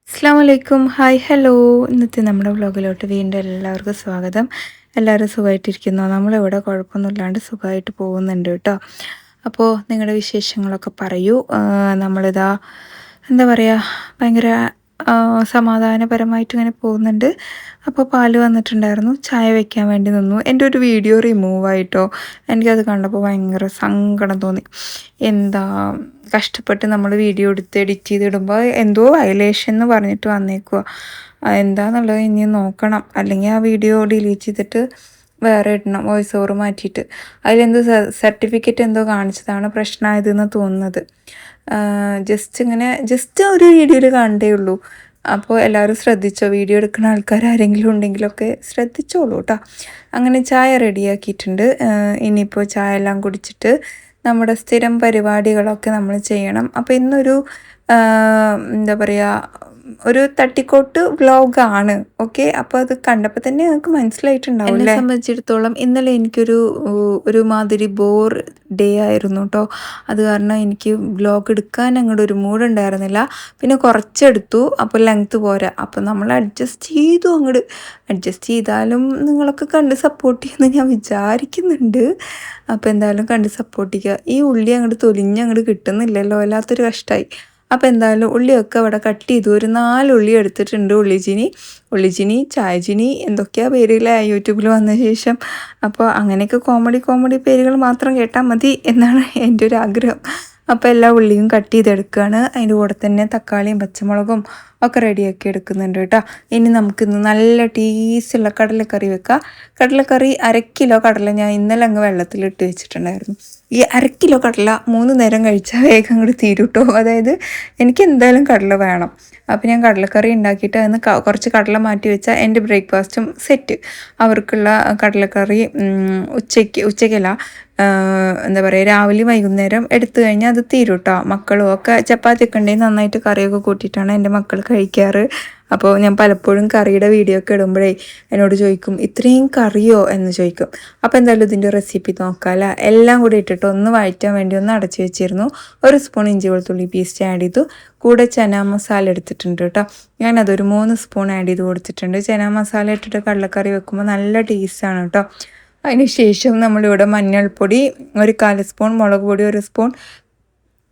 അസ്സാമലൈക്കും hi hello. ഇന്നത്തെ നമ്മുടെ വ്ളോഗിലോട്ട് വീണ്ടും എല്ലാവർക്കും സ്വാഗതം. എല്ലാവരും സുഖമായിട്ടിരിക്കുന്നു. നമ്മളിവിടെ കുഴപ്പമൊന്നുമില്ലാണ്ട് സുഖമായിട്ട് പോകുന്നുണ്ട് കേട്ടോ. അപ്പോൾ നിങ്ങളുടെ വിശേഷങ്ങളൊക്കെ പറയൂ. നമ്മളിതാ എന്താ പറയുക, ഭയങ്കര സമാധാനപരമായിട്ട് ഇങ്ങനെ പോകുന്നുണ്ട്. അപ്പോൾ പാല് വന്നിട്ടുണ്ടായിരുന്നു, ചായ വെക്കാൻ വേണ്ടി നിന്നു. എൻ്റെ ഒരു വീഡിയോ റിമൂവ് ആയിട്ടോ. എനിക്കത് കണ്ടപ്പോൾ ഭയങ്കര സങ്കടം തോന്നി. എന്താ കഷ്ടപ്പെട്ട് നമ്മൾ വീഡിയോ എടുത്ത് എഡിറ്റ് ചെയ്തിടുമ്പോൾ എന്തോ വയലേഷൻ എന്ന് പറഞ്ഞിട്ട് വന്നേക്കുക. എന്താണെന്നുള്ളത് ഇനി നോക്കണം, അല്ലെങ്കിൽ ആ വീഡിയോ ഡിലീറ്റ് ചെയ്തിട്ട് വേറെ ഇടണം, വോയിസ് ഓവർ മാറ്റിയിട്ട്. അതിലെന്തോ സർട്ടിഫിക്കറ്റ് എന്തോ കാണിച്ചതാണ് പ്രശ്നമായതെന്ന് തോന്നുന്നത്. ജസ്റ്റ് ഒരു വീഡിയോയിൽ കണ്ടേ ഉള്ളൂ. അപ്പോൾ എല്ലാവരും ശ്രദ്ധിച്ചോ, വീഡിയോ എടുക്കുന്ന ആൾക്കാർ ആരെങ്കിലും ഉണ്ടെങ്കിലൊക്കെ ശ്രദ്ധിച്ചോളൂ കേട്ടോ. അങ്ങനെ ചായ റെഡിയാക്കിയിട്ടുണ്ട്. ഇനിയിപ്പോൾ ചായ എല്ലാം കുടിച്ചിട്ട് നമ്മുടെ സ്ഥിരം പരിപാടികളൊക്കെ നമ്മൾ ചെയ്യണം. അപ്പോൾ ഇന്നൊരു എന്താ പറയുക, ഒരു തട്ടിക്കോട്ട് വ്ലോഗാണ്. ഓക്കെ, അപ്പോൾ അത് കണ്ടപ്പോൾ തന്നെ നിങ്ങൾക്ക് മനസ്സിലായിട്ടുണ്ടാവും. എന്നെ സംബന്ധിച്ചിടത്തോളം ഇന്നലെ ഒരു മാതിരി ബോർ ഡേ ആയിരുന്നു കേട്ടോ. അത് കാരണം എനിക്ക് വ്ലോഗ് എടുക്കാൻ അങ്ങോട്ട് ഒരു മൂഡ് ഉണ്ടായിരുന്നില്ല. പിന്നെ കുറച്ചെടുത്തു, അപ്പോൾ ലെങ്ത്ത് പോരാ. അപ്പോൾ നമ്മൾ അഡ്ജസ്റ്റ് ചെയ്താലും നിങ്ങളൊക്കെ കണ്ട് സപ്പോർട്ട് ചെയ്യുമെന്ന് ഞാൻ വിചാരിക്കുന്നുണ്ട്. അപ്പോൾ എന്തായാലും കണ്ട് സപ്പോർട്ട് ചെയ്യുക. ഈ ഉള്ളി അങ്ങോട്ട് തൊലിഞ്ഞങ്ങോട്ട് കിട്ടുന്നില്ലല്ലോ, വല്ലാത്തൊരു കഷ്ടമായി. അപ്പോൾ എന്തായാലും ഉള്ളിയൊക്കെ അവിടെ കട്ട് ചെയ്തു. ഒരു 4 ഉള്ളി എടുത്തിട്ടുണ്ട്. ഉള്ളിച്ചിനി ചായച്ചിനി എന്തൊക്കെയാ പേരില്ല യൂട്യൂബിൽ വന്ന ശേഷം. അപ്പോൾ അങ്ങനെയൊക്കെ കോമഡി പേരുകൾ മാത്രം കേട്ടാൽ മതി എന്നാണ് എൻ്റെ ഒരു ആഗ്രഹം. അപ്പോൾ എല്ലാ ഉള്ളിയും കട്ട് ചെയ്തെടുക്കുകയാണ്. അതിൻ്റെ കൂടെ തന്നെ തക്കാളിയും പച്ചമുളകും ഒക്കെ റെഡിയാക്കി എടുക്കുന്നുണ്ട് കേട്ടോ. ഇനി നമുക്കിന്ന് നല്ല ടേസ്റ്റുള്ള കടലക്കറി വെക്കാം. കടലക്കറി 1/2 കിലോ കടല ഞാൻ ഇന്നലെ അങ്ങ് വെള്ളത്തിലിട്ട് വെച്ചിട്ടുണ്ടായിരുന്നു. ഈ 1/2 കിലോ കടല 3 നേരം കഴിച്ചാൽ വേഗം അങ്ങോട്ട് തീരും കേട്ടോ. അതായത് എനിക്ക് എന്തായാലും കടല വേണം. അപ്പോൾ ഞാൻ കടലക്കറി ഉണ്ടാക്കിയിട്ട് അതിന് കുറച്ച് മാറ്റി വെച്ചാൽ എൻ്റെ ബ്രേക്ക്ഫാസ്റ്റും സെറ്റ്. അവർക്കുള്ള കടലക്കറി ഉച്ചയ്ക്കല്ല, എന്താ പറയുക, രാവിലെ വൈകുന്നേരം എടുത്തു കഴിഞ്ഞാൽ അത് തീരും കേട്ടോ. മക്കളും ഒക്കെ ചപ്പാത്തിയൊക്കെ ഉണ്ടെങ്കിൽ നന്നായിട്ട് കറിയൊക്കെ കൂട്ടിയിട്ടാണ് എൻ്റെ മക്കൾ കഴിക്കാറ്. അപ്പോൾ ഞാൻ പലപ്പോഴും കറിയുടെ വീഡിയോ ഒക്കെ ഇടുമ്പോഴേ എന്നോട് ചോദിക്കും, ഇത്രയും കറിയോ എന്ന് ചോദിക്കും. അപ്പോൾ എന്തായാലും ഇതിൻ്റെ റെസിപ്പി നോക്കാമല്ലോ. എല്ലാം കൂടി ഇട്ടിട്ട് ഒന്ന് വഴറ്റാൻ വേണ്ടി ഒന്ന് അടച്ചു വെച്ചിരുന്നു. 1 സ്പൂൺ ഇഞ്ചി വെളുത്തുള്ളി പേസ്റ്റ് ആഡ് ചെയ്തു. കൂടെ ചന മസാല എടുത്തിട്ടുണ്ട് കേട്ടോ. ഞാനതൊരു 3 സ്പൂൺ ആഡ് ചെയ്ത് കൊടുത്തിട്ടുണ്ട്. ചന മസാല ഇട്ടിട്ട് കടലക്കറി വെക്കുമ്പോൾ നല്ല ടേസ്റ്റാണ് കേട്ടോ. അതിന് ശേഷം നമ്മളിവിടെ മഞ്ഞൾപ്പൊടി 1/4 സ്പൂൺ, മുളക് പൊടി 1 സ്പൂൺ,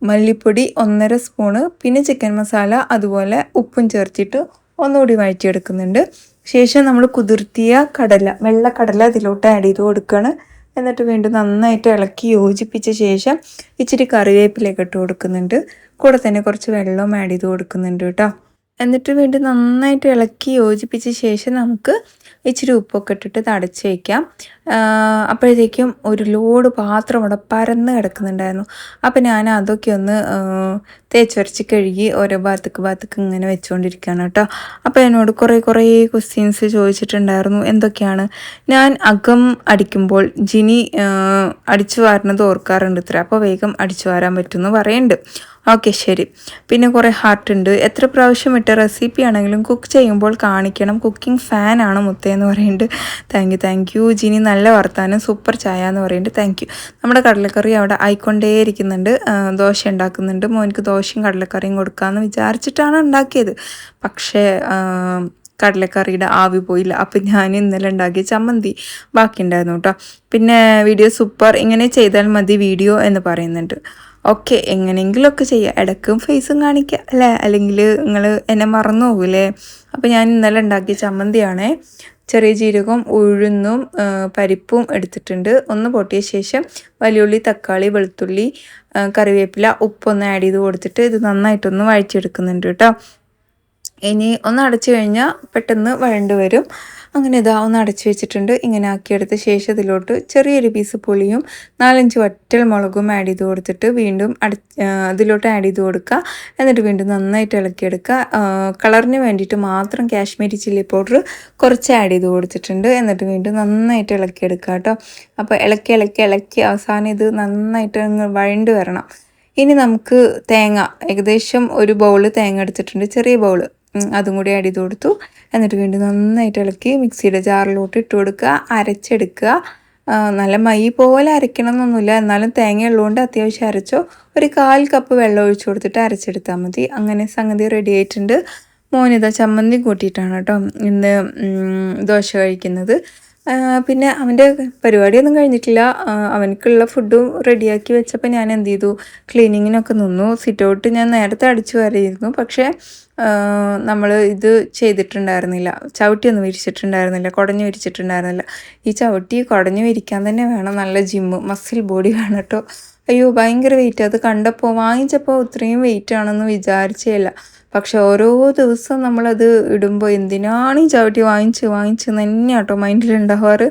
മല്ലിപ്പൊടി 1.5 സ്പൂണ്, പിന്നെ ചിക്കൻ മസാല, അതുപോലെ ഉപ്പും ചേർത്തിട്ട് ഒന്നുകൂടി വഴറ്റിയെടുക്കുന്നുണ്ട്. ശേഷം നമ്മൾ കുതിർത്തിയ വെള്ളക്കടല അതിലോട്ട് ആഡ് ചെയ്ത് കൊടുക്കുകയാണ്. എന്നിട്ട് വീണ്ടും നന്നായിട്ട് ഇളക്കി യോജിപ്പിച്ച ശേഷം ഇച്ചിരി കറിവേപ്പിലേക്ക് ഇട്ട് കൊടുക്കുന്നുണ്ട്. കൂടെ തന്നെ കുറച്ച് വെള്ളം ആഡ് ചെയ്ത് കൊടുക്കുന്നുണ്ട് കേട്ടോ. എന്നിട്ട് വീണ്ടും നന്നായിട്ട് ഇളക്കി യോജിപ്പിച്ച ശേഷം നമുക്ക് ഇച്ചിരി ഉപ്പൊക്കെ ഇട്ടിട്ട് അടച്ച് വയ്ക്കാം. അപ്പോഴത്തേക്കും ഒരു ലോഡ് പാത്രം അവിടെ പരന്ന് കിടക്കുന്നുണ്ടായിരുന്നു. അപ്പോൾ ഞാൻ അതൊക്കെ ഒന്ന് തേച്ച് വരച്ച് കഴുകി ഓരോ ഭാഗത്തേക്ക് ഇങ്ങനെ വെച്ചുകൊണ്ടിരിക്കുകയാണ് കേട്ടോ. അപ്പോൾ എന്നോട് കുറേ ക്വസ്റ്റ്യൻസ് ചോദിച്ചിട്ടുണ്ടായിരുന്നു. എന്തൊക്കെയാണ്, ഞാൻ അകം അടിക്കുമ്പോൾ ജിനി അടിച്ചു വാരുന്നത് ഓർക്കാറുണ്ട് ഇത്ര, അപ്പോൾ വേഗം അടിച്ചു വാരാൻ പറ്റുമെന്ന് പറയുന്നുണ്ട്. ഓക്കെ ശരി. പിന്നെ കുറേ ഹാർട്ട് ഉണ്ട്. എത്ര പ്രാവശ്യം ഇട്ട റെസിപ്പി ആണെങ്കിലും കുക്ക് ചെയ്യുമ്പോൾ കാണിക്കണം, കുക്കിംഗ് ഫാനാണ് മുത്തയെന്ന് പറയുന്നുണ്ട്. താങ്ക് യു ജിനി, നല്ല വർത്താനം, സൂപ്പർ ചായ എന്ന് പറയുന്നുണ്ട്. Thank you. നമ്മുടെ കടലക്കറി അവിടെ ആയിക്കൊണ്ടേയിരിക്കുന്നുണ്ട്. ദോശ ഉണ്ടാക്കുന്നുണ്ട്. മോനിക്ക് ദോശയും കടലക്കറിയും കൊടുക്കാമെന്ന് വിചാരിച്ചിട്ടാണ് ഉണ്ടാക്കിയത്. പക്ഷേ കടലക്കറിയുടെ ആവി പോയില്ല. അപ്പം ഞാൻ ഇന്നലെ ഉണ്ടാക്കിയ ചമ്മന്തി ബാക്കിയുണ്ടായിരുന്നു കേട്ടോ. പിന്നെ വീഡിയോ സൂപ്പർ, ഇങ്ങനെ ചെയ്താൽ മതി വീഡിയോ എന്ന് പറയുന്നുണ്ട്. ഓക്കെ, എങ്ങനെയെങ്കിലുമൊക്കെ ചെയ്യുക, ഇടയ്ക്കും ഫേസും കാണിക്കുക അല്ലേ, അല്ലെങ്കിൽ നിങ്ങൾ എന്നെ മറന്നു പോകില്ലേ. അപ്പോൾ ഞാൻ ഇന്നലെ ഉണ്ടാക്കിയ ചമ്മന്തിയാണേ. ചെറിയ ജീരകം, ഉഴുന്നും പരിപ്പും എടുത്തിട്ടുണ്ട്. ഒന്ന് പൊട്ടിയ ശേഷം വലിയുള്ളി, തക്കാളി, വെളുത്തുള്ളി, കറിവേപ്പില, ഉപ്പൊന്ന് ആഡ് ചെയ്ത് കൊടുത്തിട്ട് ഇത് നന്നായിട്ടൊന്ന് വഴറ്റിയെടുക്കുന്നുണ്ട് കേട്ടോ. ഇനി ഒന്ന് അടച്ചു കഴിഞ്ഞാൽ പെട്ടെന്ന് വഴണ്ട് വരും. അങ്ങനെ ഇതാ ഒന്ന് അടച്ചു വെച്ചിട്ടുണ്ട്. ഇങ്ങനെ ആക്കിയെടുത്ത ശേഷം ഇതിലോട്ട് ചെറിയൊരു പീസ് പുളിയും 4-5 വറ്റൽ മുളകും ആഡ് ചെയ്ത് കൊടുത്തിട്ട് വീണ്ടും അതിലോട്ട് ആഡ് ചെയ്ത് കൊടുക്കുക. എന്നിട്ട് വീണ്ടും നന്നായിട്ട് ഇളക്കിയെടുക്കുക. കളറിന് വേണ്ടിയിട്ട് മാത്രം കാശ്മീരി ചില്ലി പൗഡർ കുറച്ച് ആഡ് ചെയ്ത് കൊടുത്തിട്ടുണ്ട്. എന്നിട്ട് വീണ്ടും നന്നായിട്ട് ഇളക്കിയെടുക്കുക കേട്ടോ. അപ്പോൾ ഇളക്കി അവസാനം ഇത് നന്നായിട്ട് വഴണ്ട് വരണം. ഇനി നമുക്ക് തേങ്ങ, ഏകദേശം ഒരു ബൗള് തേങ്ങ എടുത്തിട്ടുണ്ട്, ചെറിയ ബൗള്, അതും കൂടി ആഡ് ചെയ്ത് കൊടുത്തു. എന്നിട്ട് വീണ്ടും നന്നായിട്ട് ഇളക്കി മിക്സിയുടെ ജാറിലോട്ട് ഇട്ട് കൊടുക്കുക, അരച്ചെടുക്കുക. നല്ല മൈ പോലെ അരയ്ക്കണം എന്നൊന്നുമില്ല, എന്നാലും തേങ്ങ ഉള്ളതുകൊണ്ട് അത്യാവശ്യം അരച്ചോ. ഒരു 1/4 കപ്പ് വെള്ളം ഒഴിച്ചു കൊടുത്തിട്ട് അരച്ചെടുത്താൽ മതി. അങ്ങനെ സംഗതി റെഡി ആയിട്ടുണ്ട്. മോനിതാ ചമ്മന്തി കൂട്ടിയിട്ടാണ് കേട്ടോ ഇന്ന് ദോശ കഴിക്കുന്നത്. പിന്നെ അവൻ്റെ പരിപാടിയൊന്നും കഴിഞ്ഞിട്ടില്ല. അവനക്കുള്ള ഫുഡും റെഡിയാക്കി വെച്ചപ്പോൾ ഞാൻ എന്ത് ചെയ്തു, ക്ലീനിങ്ങിനൊക്കെ നിന്നു. സിറ്റൗട്ട് ഞാൻ നേരത്തെ അടിച്ചു വാരിയിരുന്നു, പക്ഷേ നമ്മൾ ഇത് ചെയ്തിട്ടുണ്ടായിരുന്നില്ല, ചവിട്ടിയൊന്നും വിരിച്ചിട്ടുണ്ടായിരുന്നില്ല, കുടഞ്ഞു വിരിച്ചിട്ടുണ്ടായിരുന്നില്ല. ഈ ചവിട്ടി കുടഞ്ഞു വിരിക്കാൻ തന്നെ വേണം നല്ല ജിമ്മ്, മസിൽ ബോഡി വേണം കേട്ടോ. അയ്യോ ഭയങ്കര വെയിറ്റ്, അത് കണ്ടപ്പോൾ വാങ്ങിച്ചപ്പോൾ ഇത്രയും വെയിറ്റ് ആണെന്ന് വിചാരിച്ചേയില്ല. പക്ഷെ ഓരോ ദിവസം നമ്മളത് ഇടുമ്പോൾ എന്തിനാണ് ഈ ചവിട്ടി വാങ്ങിച്ച് തന്നെ കേട്ടോ മൈൻഡിലുണ്ടാവാറ്.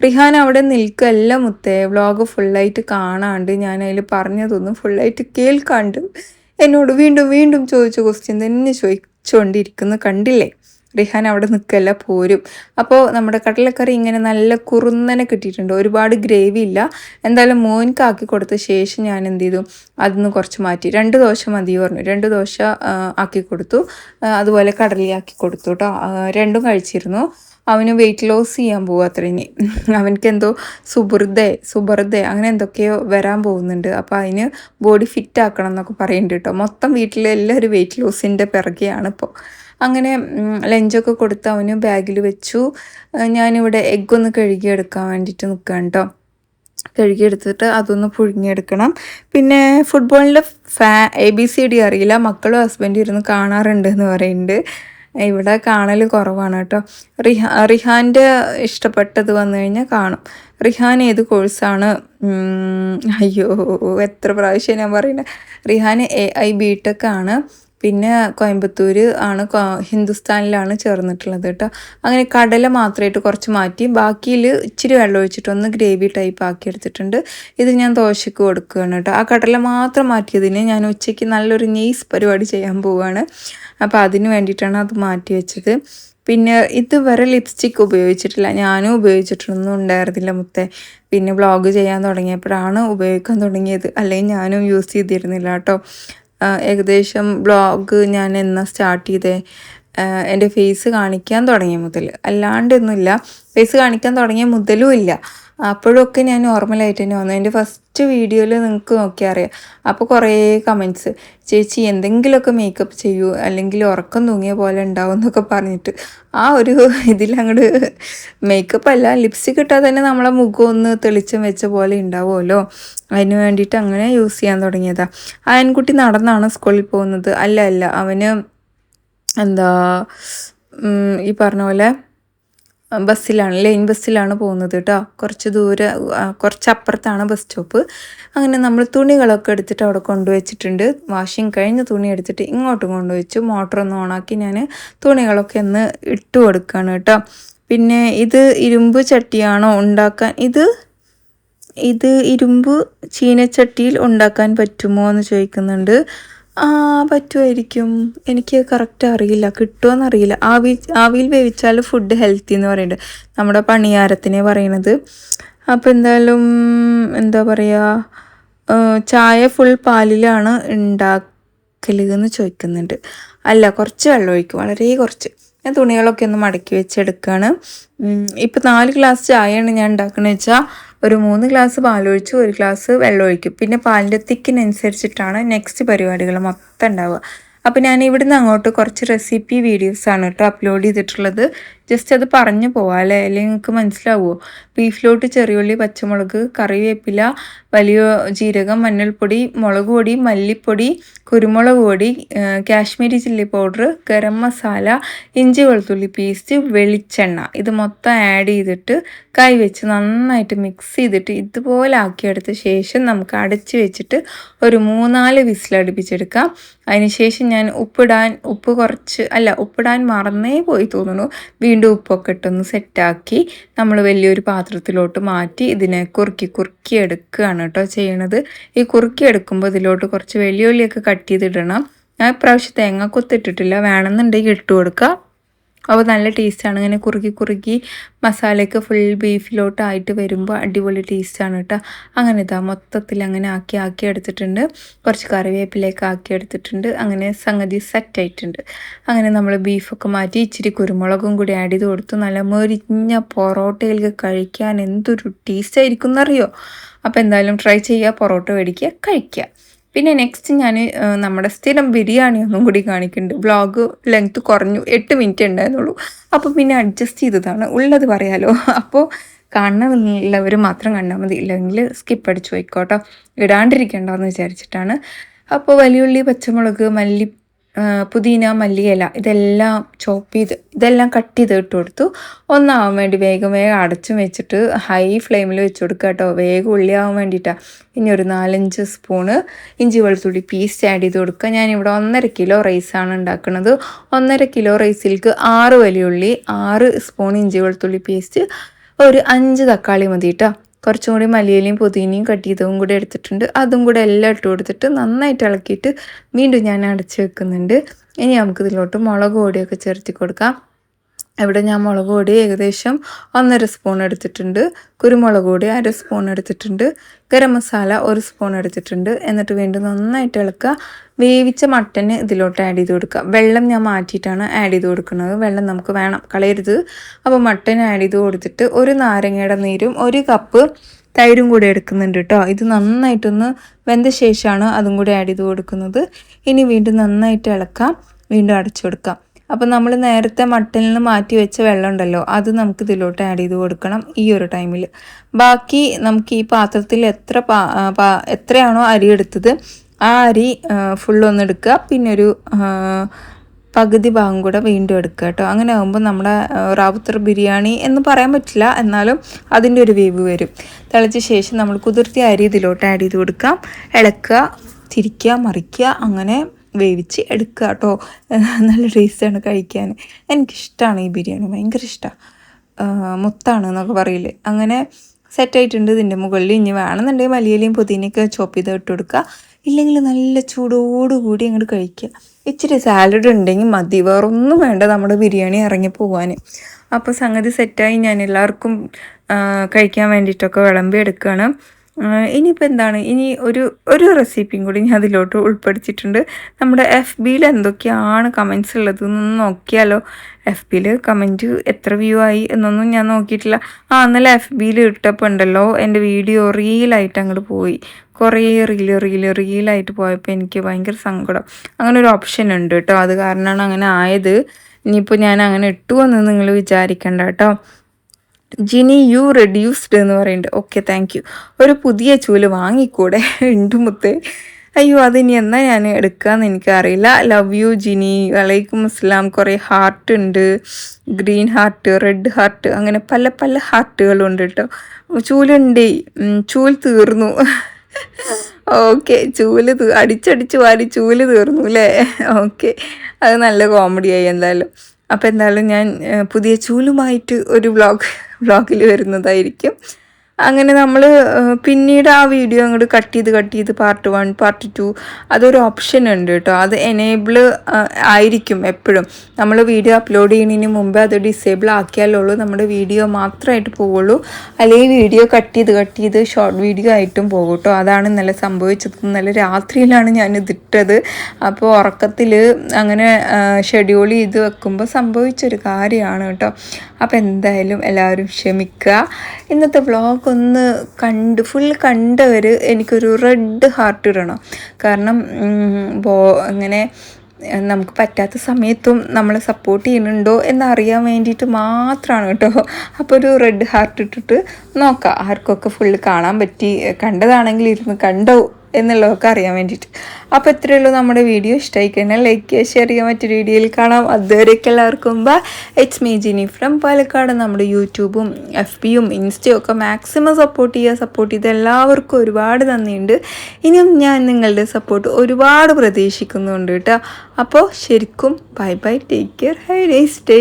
റിഹാൻ അവിടെ നിൽക്കല്ല മുത്തേ, വ്ളോഗ് ഫുള്ളായിട്ട് കാണാണ്ട്, ഞാൻ അതിൽ പറഞ്ഞതൊന്നും ഫുള്ളായിട്ട് കേൾക്കാണ്ട് എന്നോട് വീണ്ടും വീണ്ടും ചോദിച്ച ക്വസ്റ്റ്യൻ തന്നെ ചോദിച്ചുകൊണ്ടിരിക്കുന്നു. കണ്ടില്ലേ, റിഹാൻ അവിടെ നിൽക്കല്ല പോരും. അപ്പോൾ നമ്മുടെ കടലക്കറി ഇങ്ങനെ നല്ല കുറുന്നനെ കിട്ടിയിട്ടുണ്ട്, ഒരുപാട് ഗ്രേവി ഇല്ല. എന്തായാലും മോൻക്കാക്കി കൊടുത്ത ശേഷം ഞാൻ എന്ത് ചെയ്തു, അതിന്ന് കുറച്ച് മാറ്റി 2 ദോശ മതി പറഞ്ഞു, 2 ദോശ ആക്കി കൊടുത്തു. അതുപോലെ കടലയാക്കി കൊടുത്തു കേട്ടോ. രണ്ടും കഴിച്ചിരുന്നു. അവന് വെയിറ്റ് ലോസ് ചെയ്യാൻ പോകുക അത്ര. ഇനി അവനക്ക് എന്തോ സുബർദേ അങ്ങനെ എന്തൊക്കെയോ വരാൻ പോകുന്നുണ്ട്. അപ്പോൾ അതിന് ബോഡി ഫിറ്റ് ആക്കണം എന്നൊക്കെ പറയുന്നുണ്ട് കേട്ടോ. മൊത്തം വീട്ടിലെ എല്ലാവരും വെയിറ്റ് ലോസിൻ്റെ പിറകെയാണ് ഇപ്പോൾ. അങ്ങനെ ലഞ്ചൊക്കെ കൊടുത്ത് അവന് ബാഗിൽ വെച്ചു. ഞാനിവിടെ എഗ്ഗൊന്ന് കഴുകിയെടുക്കാൻ വേണ്ടിയിട്ട് നിൽക്കുകയാണ് കേട്ടോ. കഴുകിയെടുത്തിട്ട് അതൊന്ന് പുഴുങ്ങിയെടുക്കണം. പിന്നെ ഫുട്ബോളിൻ്റെ ABCD അറിയില്ല, മക്കളും ഹസ്ബൻഡും ഇരുന്ന് കാണാറുണ്ട് എന്ന് പറയുന്നുണ്ട്. ഇവിടെ കാണൽ കുറവാണ് കേട്ടോ. റിഹാൻ്റെ ഇഷ്ടപ്പെട്ടത് വന്നു കഴിഞ്ഞാൽ കാണും. റിഹാൻ ഏത് കോഴ്സാണ്? അയ്യോ എത്ര പ്രാവശ്യം ഞാൻ പറയുന്നത്. റിഹാൻ AI BTech ആണ്. പിന്നെ കോയമ്പത്തൂർ ആണ്, ഹിന്ദുസ്ഥാനിലാണ് ചേർന്നിട്ടുള്ളത് കേട്ടോ. അങ്ങനെ കടല മാത്രമായിട്ട് കുറച്ച് മാറ്റി, ബാക്കിയിൽ ഇച്ചിരി വെള്ളം ഒഴിച്ചിട്ടൊന്ന് ഗ്രേവി ടൈപ്പ് ആക്കി എടുത്തിട്ടുണ്ട്. ഇത് ഞാൻ ദോശയ്ക്ക് കൊടുക്കുകയാണ് കേട്ടോ. ആ കടല മാത്രം മാറ്റിയതിന് ഞാൻ ഉച്ചയ്ക്ക് നല്ലൊരു നെയ്സ് പരിപാടി ചെയ്യാൻ പോവുകയാണ്. അപ്പോൾ അതിന് വേണ്ടിയിട്ടാണ് അത് മാറ്റി വെച്ചത്. പിന്നെ ഇതുവരെ ലിപ്സ്റ്റിക്ക് ഉപയോഗിച്ചിട്ടില്ല, ഞാനും ഉപയോഗിച്ചിട്ടൊന്നും ഉണ്ടായിരുന്നില്ല മുത്തേ. പിന്നെ വ്ളോഗ് ചെയ്യാൻ തുടങ്ങിയപ്പോഴാണ് ഉപയോഗിക്കാൻ തുടങ്ങിയത്, അല്ലെങ്കിൽ ഞാനും യൂസ് ചെയ്തിരുന്നില്ല കേട്ടോ. ഏകദേശം വ്ളോഗ് ഞാൻ എന്നാ സ്റ്റാർട്ട് ചെയ്തേ, എൻ്റെ ഫേസ് കാണിക്കാൻ തുടങ്ങിയ മുതൽ, അല്ലാണ്ടൊന്നുമില്ല. ഫേസ് കാണിക്കാൻ തുടങ്ങിയ മുതലും ഇല്ല, അപ്പോഴൊക്കെ ഞാൻ നോർമലായിട്ട് തന്നെ വന്നു. എൻ്റെ ഫസ്റ്റ് വീഡിയോയിൽ നിങ്ങൾക്ക് നോക്കിയാൽ അറിയാം. അപ്പോൾ കുറേ കമൻറ്റ്സ്, ചേച്ചി എന്തെങ്കിലുമൊക്കെ മേക്കപ്പ് ചെയ്യൂ, അല്ലെങ്കിൽ ഉറക്കം തൂങ്ങിയ പോലെ ഉണ്ടാവും എന്നൊക്കെ പറഞ്ഞിട്ട്. ആ ഒരു ഇതിലങ്ങോട്ട് മേക്കപ്പ് അല്ല, ലിപ്സ്റ്റിക് ഇട്ടാൽ തന്നെ നമ്മളെ മുഖം ഒന്ന് തെളിച്ചം വെച്ച പോലെ ഉണ്ടാവുമല്ലോ, അതിന് വേണ്ടിയിട്ട് അങ്ങനെ യൂസ് ചെയ്യാൻ തുടങ്ങിയതാണ്. ആൻകുട്ടി നടന്നാണ് സ്കൂളിൽ പോകുന്നത്? അല്ല, അവന് എന്താ ഈ പറഞ്ഞ പോലെ ബസ്സിലാണ്, ലൈൻ ബസ്സിലാണ് പോകുന്നത് കേട്ടോ. കുറച്ചപ്പുറത്താണ് ബസ് സ്റ്റോപ്പ്. അങ്ങനെ നമ്മൾ തുണികളൊക്കെ എടുത്തിട്ട് അവിടെ കൊണ്ടുവച്ചിട്ടുണ്ട്. വാഷിങ് കഴിഞ്ഞ തുണി എടുത്തിട്ട് ഇങ്ങോട്ടും കൊണ്ടുവച്ചു. മോട്ടറൊന്ന് ഓണാക്കി ഞാൻ തുണികളൊക്കെ ഒന്ന് ഇട്ട് കൊടുക്കുകയാണ് കേട്ടോ. പിന്നെ ഇത് ഇരുമ്പ് ചട്ടിയാണോ ഉണ്ടാക്കാൻ? ഇത് ഇരുമ്പ് ചീനച്ചട്ടിയിൽ ഉണ്ടാക്കാൻ പറ്റുമോ എന്ന് ചോദിക്കുന്നുണ്ട്. പറ്റുമായിരിക്കും, എനിക്ക് കറക്റ്റ് അറിയില്ല, കിട്ടുമോയെന്നറിയില്ല. ആവിയിൽ വേവിച്ചാൽ ഫുഡ് ഹെൽത്തി എന്ന് പറയുന്നുണ്ട്, നമ്മുടെ പണിയാരത്തിനെ പറയണത്. അപ്പോൾ എന്തായാലും എന്താ പറയുക, ചായ ഫുൾ പാലിലാണ് ഉണ്ടാക്കൽ എന്ന് ചോദിക്കുന്നുണ്ട്. അല്ല, കുറച്ച് വെള്ളം ഒഴിക്കും, വളരെ കുറച്ച്. ഞാൻ തുണികളൊക്കെ ഒന്ന് മടക്കി വെച്ചെടുക്കുകയാണ്. ഇപ്പോൾ 4 ഗ്ലാസ് ചായയാണ് ഞാൻ ഉണ്ടാക്കുന്നത് വെച്ചാൽ ഒരു 3 ഗ്ലാസ് പാലൊഴിച്ച് 1 ഗ്ലാസ് വെള്ളം ഒഴിക്കും. പിന്നെ പാലിൻ്റെ തിക്കിനനുസരിച്ചിട്ടാണ് നെക്സ്റ്റ് പരിപാടികൾ മൊത്തം ഉണ്ടാവുക. അപ്പോൾ ഞാൻ ഇവിടുന്ന് അങ്ങോട്ട് കുറച്ച് റെസിപ്പി വീഡിയോസാണ് കേട്ടോ അപ്ലോഡ് ചെയ്തിട്ടുള്ളത്. ജസ്റ്റ് അത് പറഞ്ഞു പോവാം അല്ലേ, അല്ലെങ്കിൽ നിങ്ങൾക്ക് മനസ്സിലാവുമോ. ബീഫിലോട്ട് ചെറിയുള്ളി, പച്ചമുളക്, കറിവേപ്പില, വലിയ ജീരകം, മഞ്ഞൾപ്പൊടി, മുളക് പൊടി, മല്ലിപ്പൊടി, കുരുമുളക് പൊടി, കാശ്മീരി ചില്ലി പൗഡർ, ഗരം മസാല, ഇഞ്ചി വെളുത്തുള്ളി പേസ്റ്റ്, വെളിച്ചെണ്ണ, ഇത് മൊത്തം ആഡ് ചെയ്തിട്ട് കൈ വെച്ച് നന്നായിട്ട് മിക്സ് ചെയ്തിട്ട് ഇതുപോലെ ആക്കിയെടുത്ത ശേഷം നമുക്ക് അടച്ച് വെച്ചിട്ട് ഒരു 3-4 വിസിലടുപ്പിച്ചെടുക്കാം. അതിനുശേഷം ഞാൻ ഉപ്പിടാൻ മറന്നേ പോയി തോന്നുന്നു. വീണ്ടും ഉപ്പൊക്കെ ഇട്ടൊന്ന് സെറ്റാക്കി നമ്മൾ വലിയൊരു പാത്രത്തിലോട്ട് മാറ്റി ഇതിനെ കുറുക്കി എടുക്കുകയാണ് കേട്ടോ ചെയ്യണത്. ഈ കുറുക്കി എടുക്കുമ്പോൾ ഇതിലോട്ട് കുറച്ച് വെള്ളിയൊക്കെ കട്ട് ചെയ്തിടണം. ഞാൻ ഇപ്രാവശ്യം തേങ്ങ കൊത്തിട്ടിട്ടില്ല, വേണമെന്നുണ്ടെങ്കിൽ ഇട്ട് കൊടുക്കുക. അപ്പോൾ നല്ല ടേസ്റ്റാണ്. ഇങ്ങനെ കുറുക്കി മസാലയൊക്കെ ഫുൾ ബീഫിലോട്ടായിട്ട് വരുമ്പോൾ അടിപൊളി ടേസ്റ്റാണ് കേട്ടോ. അങ്ങനെ ഇതാ മൊത്തത്തിൽ അങ്ങനെ ആക്കി എടുത്തിട്ടുണ്ട്. കുറച്ച് കറിവേപ്പിലേക്ക് ആക്കി എടുത്തിട്ടുണ്ട്. അങ്ങനെ സംഗതി സെറ്റായിട്ടുണ്ട്. അങ്ങനെ നമ്മൾ ബീഫൊക്കെ മാറ്റി ഇച്ചിരി കുരുമുളകും കൂടി ആഡ് ചെയ്ത് കൊടുത്തു. നല്ല മൊരിഞ്ഞ പൊറോട്ടയിലേക്ക് കഴിക്കാൻ എന്തൊരു ടേസ്റ്റ് ആയിരിക്കും എന്നറിയോ. അപ്പോൾ എന്തായാലും ട്രൈ ചെയ്യുക, പൊറോട്ട മേടിക്കുക, കഴിക്കുക. പിന്നെ നെക്സ്റ്റ് ഞാൻ നമ്മുടെ സ്ഥിരം ബിരിയാണി ഒന്നും കൂടി കാണിക്കുന്നുണ്ട്. വ്ളോഗ് ലെങ്ത്ത് കുറഞ്ഞു, 8 മിനിറ്റ് ഉണ്ടായിരുന്നുള്ളൂ. അപ്പോൾ പിന്നെ അഡ്ജസ്റ്റ് ചെയ്തതാണ്, ഉള്ളത് പറയാലോ. അപ്പോൾ കാണുന്നവർ മാത്രം കണ്ടാൽ മതി, ഇല്ലെങ്കിൽ സ്കിപ്പ് അടിച്ച് പോയിക്കോട്ടോ, ഇടാണ്ടിരിക്കണ്ടെന്ന് വിചാരിച്ചിട്ടാണ്. അപ്പോൾ വലിയുള്ളി, പച്ചമുളക്, മല്ലി, പുതിന, മല്ലിയില ഇതെല്ലാം ചോപ്പ് ചെയ്ത് ഇതെല്ലാം കട്ട് ചെയ്ത് ഇട്ട് കൊടുത്തു. ഒന്നാവാൻ വേണ്ടി വേഗം അടച്ചും വെച്ചിട്ട് ഹൈ ഫ്ലെയിമിൽ വെച്ച് കൊടുക്കുക കേട്ടോ, വേഗം ഉള്ളിയാവാൻ വേണ്ടിയിട്ടാണ്. ഇനി ഒരു 4-5 സ്പൂണ് ഇഞ്ചി വെളുത്തുള്ളി പേസ്റ്റ് ആഡ് ചെയ്ത് കൊടുക്കുക. ഞാനിവിടെ 1.5 കിലോ റൈസാണ് ഉണ്ടാക്കുന്നത്. 1.5 കിലോ റൈസിലേക്ക് 6 വലിയുള്ളി, 6 സ്പൂൺ ഇഞ്ചി വെളുത്തുള്ളി പേസ്റ്റ്, ഒരു 5 തക്കാളി മതി കേട്ടോ. കുറച്ചും കൂടി മല്ലിയിലയും പുതിനയും കട്ട് ചെയ്തതും കൂടി എടുത്തിട്ടുണ്ട്. അതും കൂടെ എല്ലാം ഇട്ട് കൊടുത്തിട്ട് നന്നായിട്ട് ഇളക്കിയിട്ട് വീണ്ടും ഞാൻ അടച്ച് വെക്കുന്നുണ്ട്. ഇനി നമുക്കിതിലോട്ട് മുളക് പൊടിയൊക്കെ ചേർത്തി കൊടുക്കാം. ഇവിടെ ഞാൻ മുളക് പൊടി ഏകദേശം 1.5 സ്പൂൺ എടുത്തിട്ടുണ്ട്, കുരുമുളക് പൊടി 1/2 സ്പൂൺ എടുത്തിട്ടുണ്ട്, ഗരം മസാല 1 സ്പൂൺ എടുത്തിട്ടുണ്ട്. എന്നിട്ട് വീണ്ടും നന്നായിട്ട് ഇളക്കുക. വേവിച്ച മട്ടന് ഇതിലോട്ട് ആഡ് ചെയ്ത് കൊടുക്കുക. വെള്ളം ഞാൻ മാറ്റിയിട്ടാണ് ആഡ് ചെയ്ത് കൊടുക്കുന്നത്, വെള്ളം നമുക്ക് വേണം, കളയരുത്. അപ്പോൾ മട്ടൻ ആഡ് ചെയ്ത് കൊടുത്തിട്ട് ഒരു നാരങ്ങയുടെ നീരും 1 കപ്പ് തൈരും കൂടി എടുക്കുന്നുണ്ട് കേട്ടോ. ഇത് നന്നായിട്ടൊന്ന് വെന്ത ശേഷമാണ് അതും കൂടി ആഡ് ചെയ്ത് കൊടുക്കുന്നത്. ഇനി വീണ്ടും നന്നായിട്ട് ഇളക്കാം, വീണ്ടും അടച്ചു കൊടുക്കാം. അപ്പോൾ നമ്മൾ നേരത്തെ മട്ടനിൽ നിന്ന് മാറ്റി വെച്ച വെള്ളം ഉണ്ടല്ലോ, അത് നമുക്ക് ഇതിലോട്ട് ആഡ് ചെയ്ത് കൊടുക്കണം ഈ ഒരു ടൈമിൽ. ബാക്കി നമുക്ക് ഈ പാത്രത്തിൽ എത്രയാണോ അരി എടുത്തത് ആ അരി ഫുള്ളൊന്ന് എടുക്കുക, പിന്നെ ഒരു പകുതി ഭാഗം കൂടെ വീണ്ടും എടുക്കുക കേട്ടോ. അങ്ങനെ ആകുമ്പോൾ നമ്മുടെ റാവുത്തർ ബിരിയാണി എന്ന് പറയാൻ പറ്റില്ല, എന്നാലും അതിൻ്റെ ഒരു വേവ് വരും. തിളച്ച ശേഷം നമ്മൾ കുതിർത്തിയ അരി ഇതിലോട്ട് ആഡ് ചെയ്ത് കൊടുക്കാം, ഇളക്കുക, തിരിക്കുക, മറിക്കുക, അങ്ങനെ വേവിച്ച് എടുക്കുക കേട്ടോ. നല്ല ടേസ്റ്റാണ് കഴിക്കാൻ, എനിക്കിഷ്ടമാണ് ഈ ബിരിയാണി, ഭയങ്കര ഇഷ്ടമാണ്. മുത്താണ് എന്നൊക്കെ പറയില്ലേ, അങ്ങനെ സെറ്റായിട്ടുണ്ട്. ഇതിൻ്റെ മുകളിൽ ഇനി വേണമെന്നുണ്ടെങ്കിൽ മല്ലിയിലയും പുതിനയൊക്കെ ചോപ്പ് ചെയ്ത് ഇട്ട് കൊടുക്കുക, ഇല്ലെങ്കിൽ നല്ല ചൂടോടുകൂടി അങ്ങോട്ട് കഴിക്കുക. ഇച്ചിരി സാലഡ് ഉണ്ടെങ്കിൽ മതി, വേറൊന്നും വേണ്ട നമ്മുടെ ബിരിയാണി ഇറങ്ങി പോകാൻ. അപ്പോൾ സംഗതി സെറ്റായി, ഞാൻ എല്ലാവർക്കും കഴിക്കാൻ വേണ്ടിയിട്ടൊക്കെ വിളമ്പി എടുക്കുകയാണ്. ഇനിയിപ്പോൾ എന്താണ്, ഇനി ഒരു റെസിപ്പിയും കൂടി ഞാൻ അതിലോട്ട് ഉൾപ്പെടുത്തിയിട്ടുണ്ട്. നമ്മുടെ FBയിൽ എന്തൊക്കെയാണ് കമൻസ് ഉള്ളതെന്നൊന്ന് നോക്കിയാലോ. FBയിൽ കമൻറ്റ് എത്ര വ്യൂ ആയി എന്നൊന്നും ഞാൻ നോക്കിയിട്ടില്ല. ഇന്നലെ FBയിൽ ഇട്ടപ്പോൾ ഉണ്ടല്ലോ എൻ്റെ വീഡിയോ റീലായിട്ട് അങ്ങോട്ട് പോയി, കുറേ റീലായിട്ട് പോയപ്പോൾ എനിക്ക് ഭയങ്കര സങ്കടം. അങ്ങനെ ഒരു ഓപ്ഷൻ ഉണ്ട് കേട്ടോ, അത് കാരണമാണ് അങ്ങനെ ആയത്. ഇനിയിപ്പോൾ ഞാൻ അങ്ങനെ ഇട്ടു എന്ന് നിങ്ങൾ വിചാരിക്കണ്ട കേട്ടോ. ജിനി യു റെഡ്യൂസ്ഡ് എന്ന് പറയുന്നുണ്ട്. Okay, thank you. ഒരു പുതിയ ചൂല് വാങ്ങിക്കൂടെ ഉണ്ടുമുത്തേ? അയ്യോ, അതിനി എന്നാ ഞാൻ എടുക്കാമെന്ന് എനിക്കറിയില്ല. ലവ് യു ജിനി, വലൈക്കും അസ്സലാം. കുറേ ഹാർട്ട് ഉണ്ട്, ഗ്രീൻ ഹാർട്ട്, റെഡ് ഹാർട്ട്, അങ്ങനെ പല പല ഹാർട്ടുകളുണ്ട് കേട്ടോ. ചൂലുണ്ടേ, ചൂല് തീർന്നു. ഓക്കെ, ചൂല് അടിച്ചടിച്ച് വാരി ചൂല് തീർന്നു അല്ലേ? ഓക്കെ, അത് നല്ല കോമഡിയായി എന്തായാലും. അപ്പോൾ എന്തായാലും ഞാൻ പുതിയ ചൂലുമായിട്ട് ഒരു വ്ളോഗിൽ വരുന്നതായിരിക്കും. അങ്ങനെ നമ്മൾ പിന്നീട് ആ വീഡിയോ അങ്ങോട്ട് കട്ട് ചെയ്ത് പാർട്ട് 1 പാർട്ട് 2 അതൊരു ഓപ്ഷൻ ഉണ്ട് കേട്ടോ. അത് എനേബിൾ ആയിരിക്കും എപ്പോഴും. നമ്മൾ വീഡിയോ അപ്ലോഡ് ചെയ്യുന്നതിന് മുമ്പേ അത് ഡിസേബിൾ ആക്കിയാലുള്ളൂ നമ്മുടെ വീഡിയോ മാത്രമായിട്ട് പോവുള്ളൂ, അല്ലെങ്കിൽ വീഡിയോ കട്ട് ചെയ്ത് ഷോർട്ട് വീഡിയോ ആയിട്ടും പോകും കേട്ടോ. അതാണ് ഇന്നലെ സംഭവിച്ചത്. ഇന്നലെ രാത്രിയിലാണ് ഞാൻ ഇതിട്ടത്. അപ്പോൾ ഉറക്കത്തിൽ അങ്ങനെ ഷെഡ്യൂൾ ചെയ്ത് വെക്കുമ്പോൾ സംഭവിച്ചൊരു കാര്യമാണ് കേട്ടോ. അപ്പോൾ എന്തായാലും എല്ലാവരും ക്ഷമിക്കുക. ഇന്നത്തെ വ്ളോഗ് ഒന്ന് ഫുൾ കണ്ടവർ എനിക്കൊരു റെഡ് ഹാർട്ട് ഇടണം. കാരണം ഇങ്ങനെ നമുക്ക് പറ്റാത്ത സമയത്തും നമ്മളെ സപ്പോർട്ട് ചെയ്യുന്നുണ്ടോ എന്നറിയാൻ വേണ്ടിയിട്ട് മാത്രമാണ് കേട്ടോ. അപ്പോൾ ഒരു റെഡ് ഹാർട്ട് ഇട്ടിട്ട് നോക്കാം ആർക്കൊക്കെ ഫുള്ള് കാണാൻ പറ്റി, കണ്ടതാണെങ്കിൽ ഇരുന്ന് കണ്ടോ എന്നുള്ളതൊക്കെ അറിയാൻ വേണ്ടിയിട്ട്. അപ്പോൾ ഇത്രയേ ഉള്ളൂ. നമ്മുടെ വീഡിയോ ഇഷ്ടമായി കഴിഞ്ഞാൽ ലൈക്ക് ചെയ്യുക, ഷെയർ ചെയ്യുക. മറ്റൊരു വീഡിയോയിൽ കാണാം. അതുവരെയൊക്കെ എല്ലാവർക്കും bye. It's me Jini from Palakkad. നമ്മുടെ യൂട്യൂബും FBയും ഇൻസ്റ്റയും ഒക്കെ മാക്സിമം സപ്പോർട്ട് ചെയ്ത് എല്ലാവർക്കും ഒരുപാട് നന്ദിയുണ്ട്. ഇനിയും ഞാൻ നിങ്ങളുടെ സപ്പോർട്ട് ഒരുപാട് പ്രതീക്ഷിക്കുന്നുണ്ട് കേട്ടോ. അപ്പോൾ ശരിക്കും bye, take care, have a nice day.